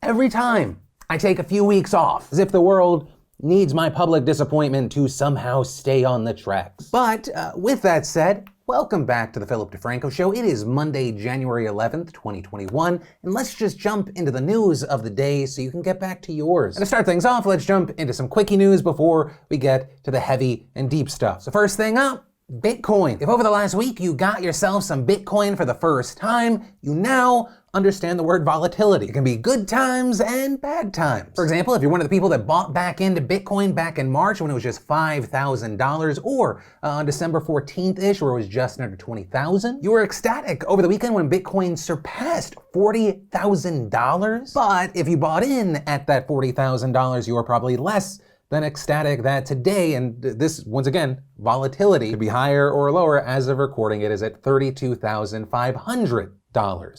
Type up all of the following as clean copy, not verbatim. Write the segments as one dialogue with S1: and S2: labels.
S1: every time I take a few weeks off, as if the world needs my public disappointment to somehow stay on the tracks. But with that said, welcome back to the Philip DeFranco Show. It is Monday, January 11th, 2021, and let's just jump into the news of the day so you can get back to yours. And to start things off, let's jump into some quickie news before we get to the heavy and deep stuff. So first thing up, Bitcoin. If over the last week you got yourself some Bitcoin for the first time, you now understand the word volatility. It can be good times and bad times. For example, if you're one of the people that bought back into Bitcoin back in March when it was just $5,000, or on December 14th-ish where it was just under 20,000, you were ecstatic over the weekend when Bitcoin surpassed $40,000. But if you bought in at that $40,000, you were probably less than ecstatic that today, and this, once again, volatility could be higher or lower. As of recording, it is at $32,500.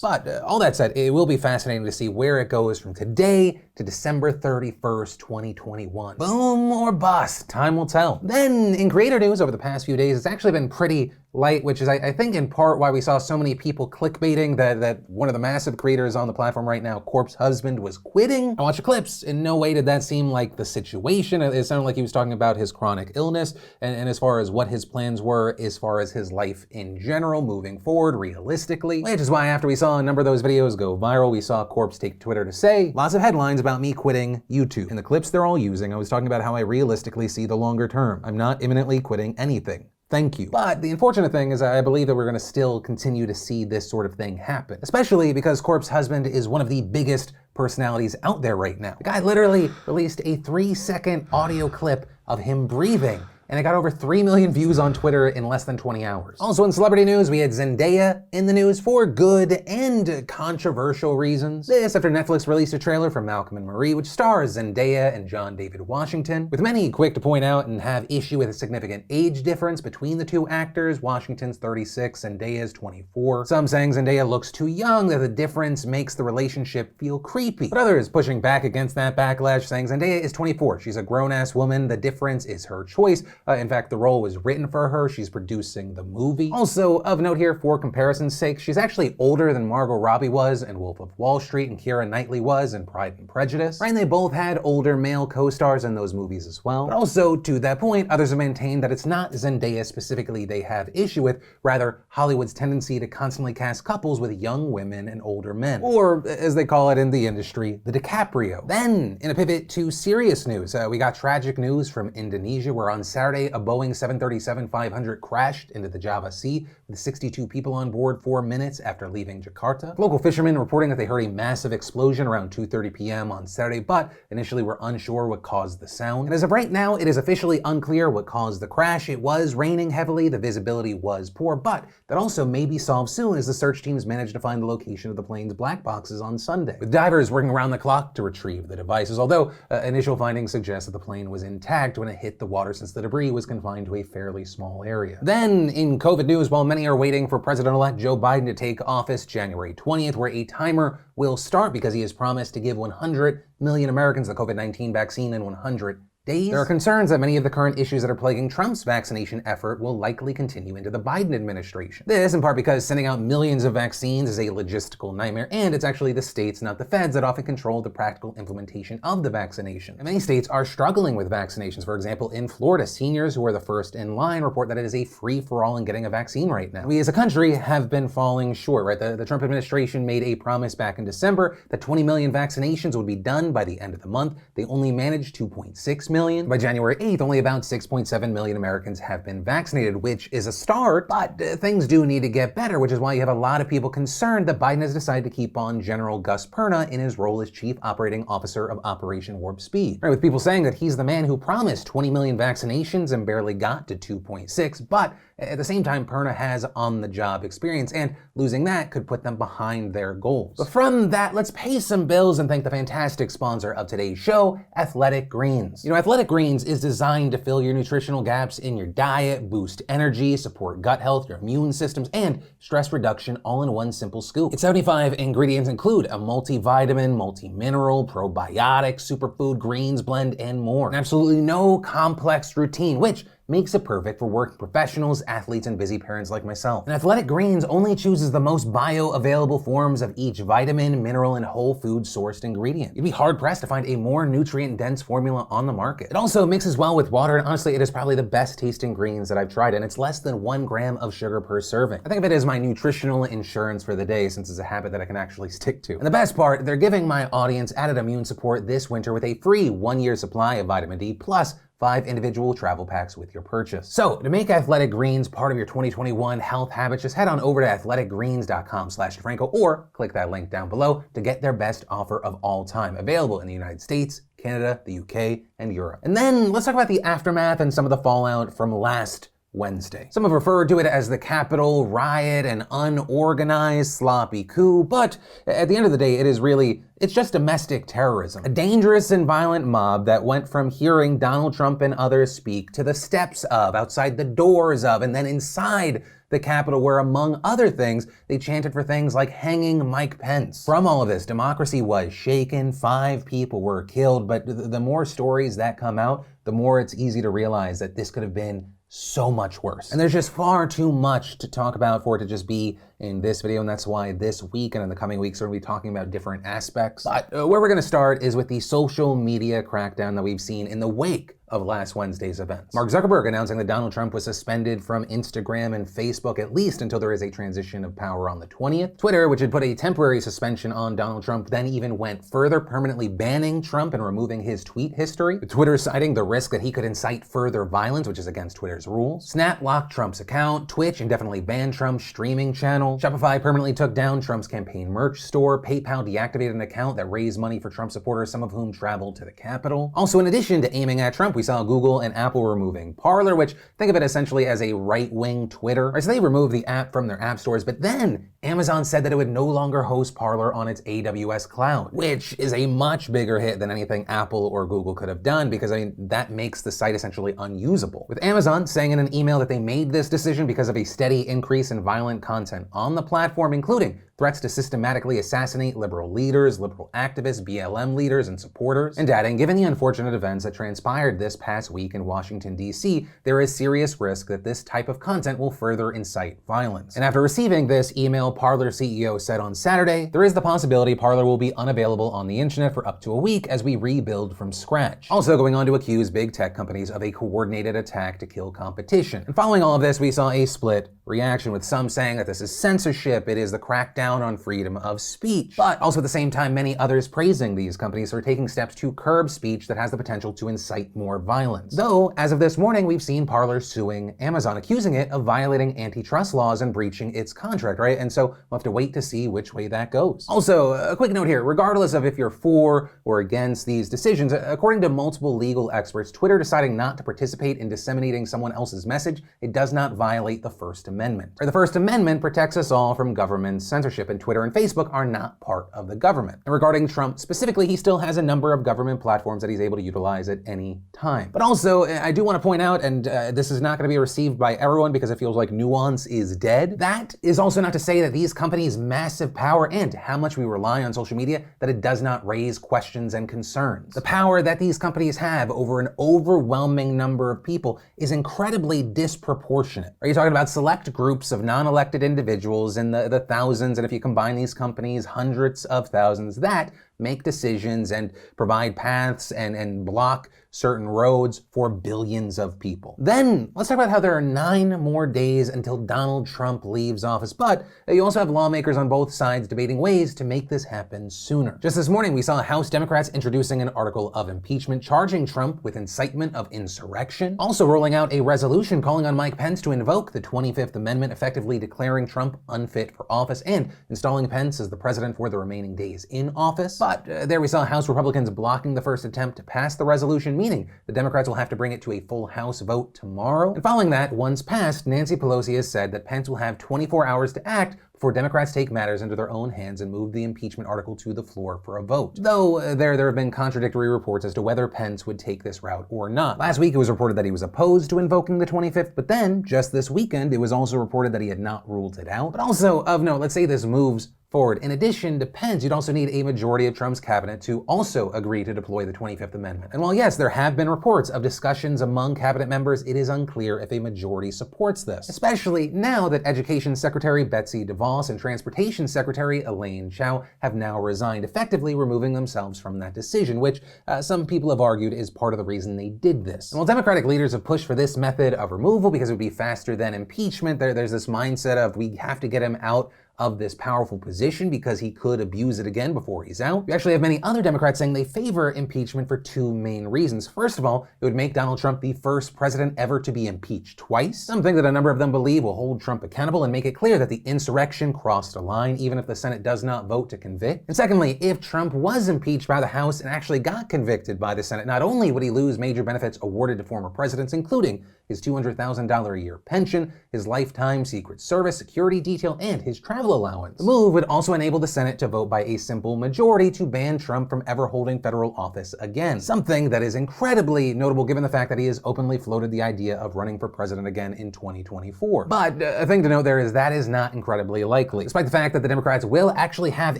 S1: But all that said, it will be fascinating to see where it goes from today to December 31st, 2021. Boom or bust, time will tell. Then in creator news over the past few days, it's actually been pretty light, which is I think in part why we saw so many people clickbaiting that one of the massive creators on the platform right now, Corpse Husband, was quitting. I watched the clips. In no way did that seem like the situation. It sounded like he was talking about his chronic illness and as far as what his plans were, as far as his life in general, moving forward realistically. Which is why after we saw a number of those videos go viral, we saw Corpse take Twitter to say lots of headlines about me quitting YouTube. In the clips they're all using, I was talking about how I realistically see the longer term. I'm not imminently quitting anything. Thank you. But the unfortunate thing is I believe that we're going to still continue to see this sort of thing happen, especially because Corpse Husband is one of the biggest personalities out there right now. The guy literally released a 3-second audio clip of him breathing, and it got over 3 million views on Twitter in less than 20 hours. Also in celebrity news, we had Zendaya in the news for good and controversial reasons. This after Netflix released a trailer for Malcolm and Marie, which stars Zendaya and John David Washington. With many quick to point out and have issue with a significant age difference between the two actors, Washington's 36, Zendaya's 24. Some saying Zendaya looks too young, that the difference makes the relationship feel creepy. But others pushing back against that backlash, saying Zendaya is 24. She's a grown-ass woman. The difference is her choice. In fact, the role was written for her. She's producing the movie. Also, of note here, for comparison's sake, she's actually older than Margot Robbie was in Wolf of Wall Street and Keira Knightley was in Pride and Prejudice. Right, and they both had older male co-stars in those movies as well. But also, to that point, others have maintained that it's not Zendaya specifically they have issue with, rather Hollywood's tendency to constantly cast couples with young women and older men. Or, as they call it in the industry, the DiCaprio. Then, in a pivot to serious news, we got tragic news from Indonesia, where on Saturday, a Boeing 737-500 crashed into the Java Sea with 62 people on board 4 minutes after leaving Jakarta. Local fishermen reporting that they heard a massive explosion around 2:30 p.m. on Saturday, but initially were unsure what caused the sound. And as of right now, it is officially unclear what caused the crash. It was raining heavily, the visibility was poor, but that also may be solved soon as the search teams managed to find the location of the plane's black boxes on Sunday, with divers working around the clock to retrieve the devices, although initial findings suggest that the plane was intact when it hit the water since the debris was confined to a fairly small area. Then, in COVID news, while many are waiting for President-elect Joe Biden to take office January 20th, where a timer will start because he has promised to give 100 million Americans the COVID-19 vaccine in 100 days. There are concerns that many of the current issues that are plaguing Trump's vaccination effort will likely continue into the Biden administration. This in part because sending out millions of vaccines is a logistical nightmare, and it's actually the states, not the feds, that often control the practical implementation of the vaccination. And many states are struggling with vaccinations. For example, in Florida, seniors who are the first in line report that it is a free-for-all in getting a vaccine right now. We as a country have been falling short, right? The Trump administration made a promise back in December that 20 million vaccinations would be done by the end of the month. They only managed 2.6 million. By January 8th, only about 6.7 million Americans have been vaccinated, which is a start, but things do need to get better, which is why you have a lot of people concerned that Biden has decided to keep on General Gus Perna in his role as Chief Operating Officer of Operation Warp Speed. Right, with people saying that he's the man who promised 20 million vaccinations and barely got to 2.6, but at the same time, Perna has on-the-job experience, and losing that could put them behind their goals. But from that, let's pay some bills and thank the fantastic sponsor of today's show, Athletic Greens. You know, Athletic Greens is designed to fill your nutritional gaps in your diet, boost energy, support gut health, your immune systems, and stress reduction all in one simple scoop. Its 75 ingredients include a multivitamin, multi-mineral, probiotic, superfood, greens blend, and more. And absolutely no complex routine, which makes it perfect for working professionals, athletes, and busy parents like myself. And Athletic Greens only chooses the most bioavailable forms of each vitamin, mineral, and whole food sourced ingredient. You'd be hard-pressed to find a more nutrient-dense formula on the market. It also mixes well with water, and honestly, it is probably the best tasting greens that I've tried, and it's less than 1 gram of sugar per serving. I think of it as my nutritional insurance for the day, since it's a habit that I can actually stick to. And the best part, they're giving my audience added immune support this winter with a free 1-year supply of vitamin D plus 5 individual travel packs with your purchase. So to make Athletic Greens part of your 2021 health habits, just head on over to athleticgreens.com/DeFranco or click that link down below to get their best offer of all time, available in the United States, Canada, the UK, and Europe. And then let's talk about the aftermath and some of the fallout from last Wednesday. Some have referred to it as the Capitol riot, an unorganized, sloppy coup, but at the end of the day, it's just domestic terrorism. A dangerous and violent mob that went from hearing Donald Trump and others speak to the steps of, outside the doors of, and then inside the Capitol, where among other things, they chanted for things like hanging Mike Pence. From all of this, democracy was shaken, 5 people were killed, but the more stories that come out, the more it's easy to realize that this could have been so much worse. And there's just far too much to talk about for it to just be in this video, and that's why this week and in the coming weeks we're going to be talking about different aspects. But where we're going to start is with the social media crackdown that we've seen in the wake of last Wednesday's events. Mark Zuckerberg announcing that Donald Trump was suspended from Instagram and Facebook at least until there is a transition of power on the 20th. Twitter, which had put a temporary suspension on Donald Trump, then even went further, permanently banning Trump and removing his tweet history. With Twitter citing the risk that he could incite further violence, which is against Twitter's rules. Snap locked Trump's account. Twitch indefinitely banned Trump's streaming channel. Shopify permanently took down Trump's campaign merch store. PayPal deactivated an account that raised money for Trump supporters, some of whom traveled to the Capitol. Also, in addition to aiming at Trump, we saw Google and Apple removing Parler, which think of it essentially as a right-wing Twitter. Right, so they removed the app from their app stores, but then Amazon said that it would no longer host Parler on its AWS cloud, which is a much bigger hit than anything Apple or Google could have done, because that makes the site essentially unusable. With Amazon saying in an email that they made this decision because of a steady increase in violent content on the platform, including threats to systematically assassinate liberal leaders, liberal activists, BLM leaders, and supporters, and adding, given the unfortunate events that transpired this past week in Washington, D.C., there is serious risk that this type of content will further incite violence. And after receiving this email, Parler CEO said on Saturday, there is the possibility Parler will be unavailable on the internet for up to a week as we rebuild from scratch. Also going on to accuse big tech companies of a coordinated attack to kill competition. And following all of this, we saw a split reaction, with some saying that this is censorship, it is the crackdown on freedom of speech. But also at the same time, many others praising these companies for taking steps to curb speech that has the potential to incite more violence. Though, as of this morning, we've seen Parler suing Amazon, accusing it of violating antitrust laws and breaching its contract, right? And so we'll have to wait to see which way that goes. Also, a quick note here, regardless of if you're for or against these decisions, according to multiple legal experts, Twitter deciding not to participate in disseminating someone else's message, it does not violate the First Amendment. Or the First Amendment protects us all from government censorship, and Twitter and Facebook are not part of the government. And regarding Trump specifically, he still has a number of government platforms that he's able to utilize at any time. But also, I do want to point out, and this is not going to be received by everyone because it feels like nuance is dead, that is also not to say that these companies' massive power and how much we rely on social media, that it does not raise questions and concerns. The power that these companies have over an overwhelming number of people is incredibly disproportionate. Are you talking about select groups of non-elected individuals in the thousands, and if you combine these companies, hundreds of thousands, that make decisions and provide paths and block certain roads for billions of people. Then let's talk about how there are 9 more days until Donald Trump leaves office, but you also have lawmakers on both sides debating ways to make this happen sooner. Just this morning, we saw House Democrats introducing an article of impeachment charging Trump with incitement of insurrection, also rolling out a resolution calling on Mike Pence to invoke the 25th Amendment, effectively declaring Trump unfit for office and installing Pence as the president for the remaining days in office. But there we saw House Republicans blocking the first attempt to pass the resolution, meaning the Democrats will have to bring it to a full House vote tomorrow. And following that, once passed, Nancy Pelosi has said that Pence will have 24 hours to act before Democrats take matters into their own hands and move the impeachment article to the floor for a vote. Though there have been contradictory reports as to whether Pence would take this route or not. Last week it was reported that he was opposed to invoking the 25th, but then, just this weekend, it was also reported that he had not ruled it out. But also, of note, let's say this moves forward. In addition, to Pence, you'd also need a majority of Trump's cabinet to also agree to deploy the 25th Amendment. And while yes, there have been reports of discussions among cabinet members, it is unclear if a majority supports this, especially now that Education Secretary Betsy DeVos and Transportation Secretary Elaine Chao have now resigned, effectively removing themselves from that decision, which some people have argued is part of the reason they did this. And while Democratic leaders have pushed for this method of removal because it would be faster than impeachment, there's this mindset of we have to get him out of this powerful position because he could abuse it again before he's out. We actually have many other Democrats saying they favor impeachment for two main reasons. First of all, it would make Donald Trump the first president ever to be impeached twice, something that a number of them believe will hold Trump accountable and make it clear that the insurrection crossed a line, even if the Senate does not vote to convict. And secondly, if Trump was impeached by the House and actually got convicted by the Senate, not only would he lose major benefits awarded to former presidents, including his $200,000 a year pension, his lifetime Secret Service security detail, and his travel allowance. The move would also enable the Senate to vote by a simple majority to ban Trump from ever holding federal office again, something that is incredibly notable given the fact that he has openly floated the idea of running for president again in 2024. But a thing to note there is that is not incredibly likely, despite the fact that the Democrats will actually have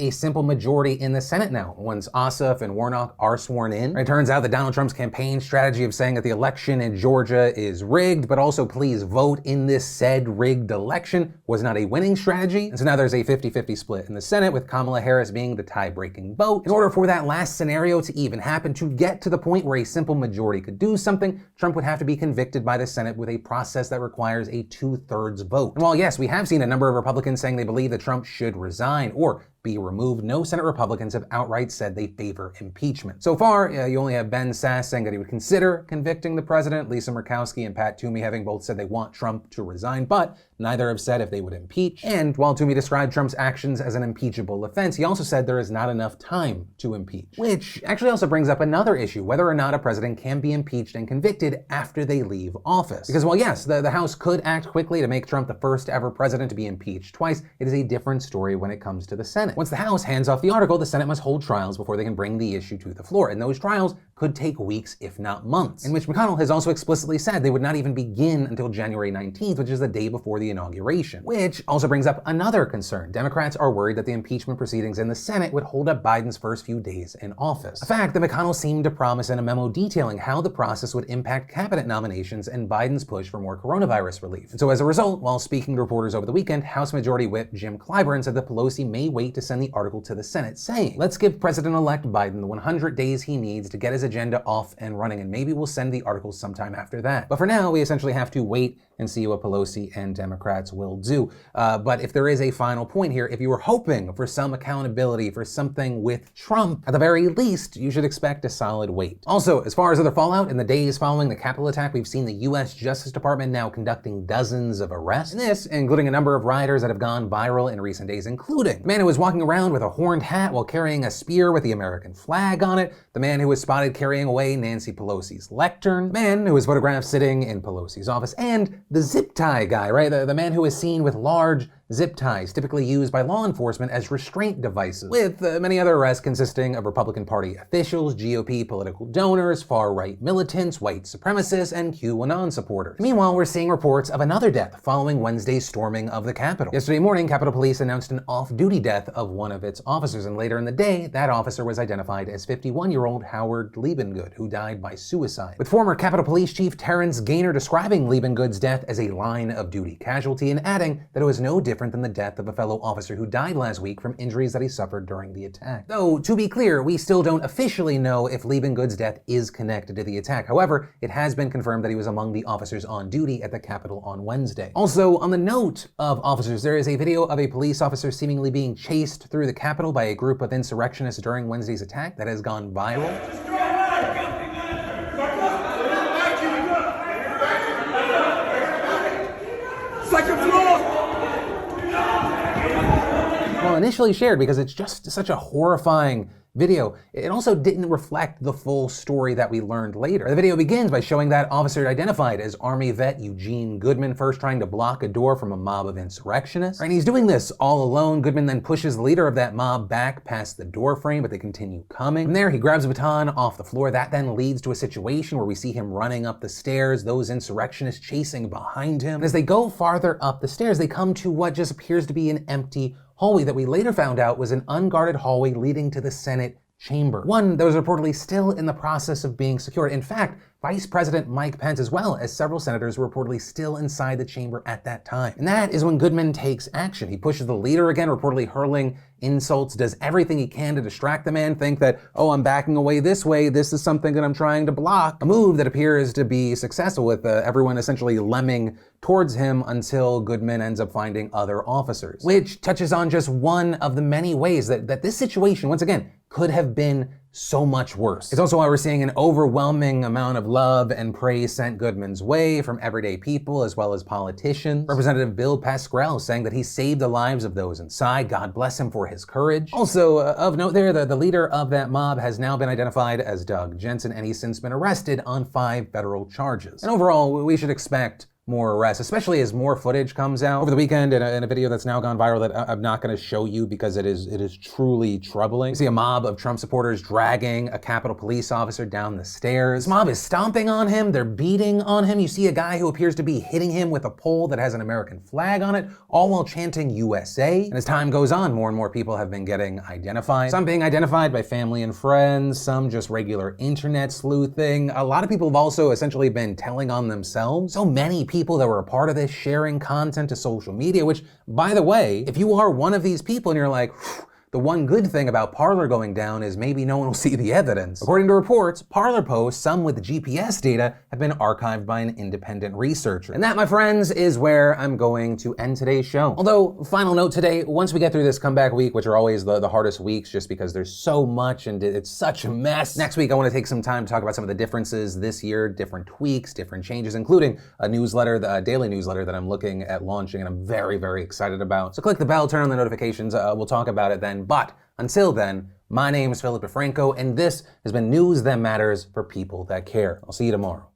S1: a simple majority in the Senate now, once Ossoff and Warnock are sworn in. It turns out that Donald Trump's campaign strategy of saying that the election in Georgia is rigged, but also please vote in this said rigged election was not a winning strategy. And so now there's a 50-50 split in the Senate, with Kamala Harris being the tie-breaking vote. In order for that last scenario to even happen, to get to the point where a simple majority could do something, Trump would have to be convicted by the Senate with a process that requires a 2/3 vote. And while yes, we have seen a number of Republicans saying they believe that Trump should resign or be removed, no Senate Republicans have outright said they favor impeachment. So far, you only have Ben Sasse saying that he would consider convicting the president, Lisa Murkowski and Pat Toomey having both said they want Trump to resign, but neither have said if they would impeach. And while Toomey described Trump's actions as an impeachable offense, he also said there is not enough time to impeach. Which actually also brings up another issue, whether or not a president can be impeached and convicted after they leave office. Because while yes, the House could act quickly to make Trump the first ever president to be impeached twice, it is a different story when it comes to the Senate. Once the House hands off the article, the Senate must hold trials before they can bring the issue to the floor, and those trials could take weeks, if not months. And Mitch McConnell has also explicitly said they would not even begin until January 19th, which is the day before the inauguration. Which also brings up another concern. Democrats are worried that the impeachment proceedings in the Senate would hold up Biden's first few days in office. A fact that McConnell seemed to promise in a memo detailing how the process would impact cabinet nominations and Biden's push for more coronavirus relief. And so as a result, while speaking to reporters over the weekend, House Majority Whip Jim Clyburn said that Pelosi may wait to send the article to the Senate, saying, "Let's give President-elect Biden the 100 days he needs to get his agenda off and running, and maybe we'll send the article sometime after that." But for now, we essentially have to wait and see what Pelosi and Democrats will do. But if there is a final point here, if you were hoping for some accountability for something with Trump, at the very least, you should expect a solid wait. Also, as far as other fallout, in the days following the Capitol attack, we've seen the U.S. Justice Department now conducting dozens of arrests. And this, including a number of rioters that have gone viral in recent days, including the man who was walking around with a horned hat while carrying a spear with the American flag on it, the man who was spotted carrying away Nancy Pelosi's lectern, the man who was photographed sitting in Pelosi's office, and the zip tie guy, right? The man who was seen with large zip ties, typically used by law enforcement as restraint devices, with many other arrests consisting of Republican Party officials, GOP political donors, far-right militants, white supremacists, and QAnon supporters. Meanwhile, we're seeing reports of another death following Wednesday's storming of the Capitol. Yesterday morning, Capitol Police announced an off-duty death of one of its officers, and later in the day, that officer was identified as 51-year-old Howard Liebengood, who died by suicide, with former Capitol Police Chief Terrence Gaynor describing Liebengood's death as a line-of-duty casualty and adding that it was no different than the death of a fellow officer who died last week from injuries that he suffered during the attack. Though, to be clear, we still don't officially know if Liebengood's death is connected to the attack. However, it has been confirmed that he was among the officers on duty at the Capitol on Wednesday. Also, on the note of officers, there is a video of a police officer seemingly being chased through the Capitol by a group of insurrectionists during Wednesday's attack that has gone viral.
S2: Second floor!
S1: Well, initially shared because it's just such a horrifying video, it also didn't reflect the full story that we learned later. The video begins by showing that officer identified as Army vet Eugene Goodman first trying to block a door from a mob of insurrectionists. And he's doing this all alone. Goodman then pushes the leader of that mob back past the door frame, but they continue coming. From there, he grabs a baton off the floor. That then leads to a situation where we see him running up the stairs, those insurrectionists chasing behind him. And as they go farther up the stairs, they come to what just appears to be an empty hallway that we later found out was an unguarded hallway leading to the Senate chamber. One that was reportedly still in the process of being secured. In fact, Vice President Mike Pence, as well as several senators, were reportedly still inside the chamber at that time. And that is when Goodman takes action. He pushes the leader again, reportedly hurling insults, does everything he can to distract the man, think that, oh, I'm backing away this way, this is something that I'm trying to block. A move that appears to be successful, with everyone essentially lemming towards him until Goodman ends up finding other officers. Which touches on just one of the many ways that this situation, once again, could have been so much worse. It's also why we're seeing an overwhelming amount of love and praise sent Goodman's way from everyday people as well as politicians. Representative Bill Pascrell saying that he saved the lives of those inside. God bless him for his courage. Also, of note there, the leader of that mob has now been identified as Doug Jensen, and he's since been arrested on 5 federal charges. And overall, we should expect more arrests, especially as more footage comes out over the weekend in a video that's now gone viral that I'm not going to show you because it is truly troubling. You see a mob of Trump supporters dragging a Capitol Police officer down the stairs. This mob is stomping on him, they're beating on him. You see a guy who appears to be hitting him with a pole that has an American flag on it, all while chanting USA. And as time goes on, more and more people have been getting identified. Some being identified by family and friends, some just regular internet sleuthing. A lot of people have also essentially been telling on themselves. So many people that were a part of this sharing content to social media, which, by the way, if you are one of these people and you're like, the one good thing about Parler going down is maybe no one will see the evidence. According to reports, Parler posts, some with GPS data, have been archived by an independent researcher. And that, my friends, is where I'm going to end today's show. Although, final note today, once we get through this comeback week, which are always the hardest weeks just because there's so much and it's such a mess, next week I want to take some time to talk about some of the differences this year, different tweaks, different changes, including a newsletter, the daily newsletter that I'm looking at launching and I'm very, very excited about. So click the bell, turn on the notifications, we'll talk about it then. But until then, my name is Philip DeFranco, and this has been News That Matters for people that care. I'll see you tomorrow.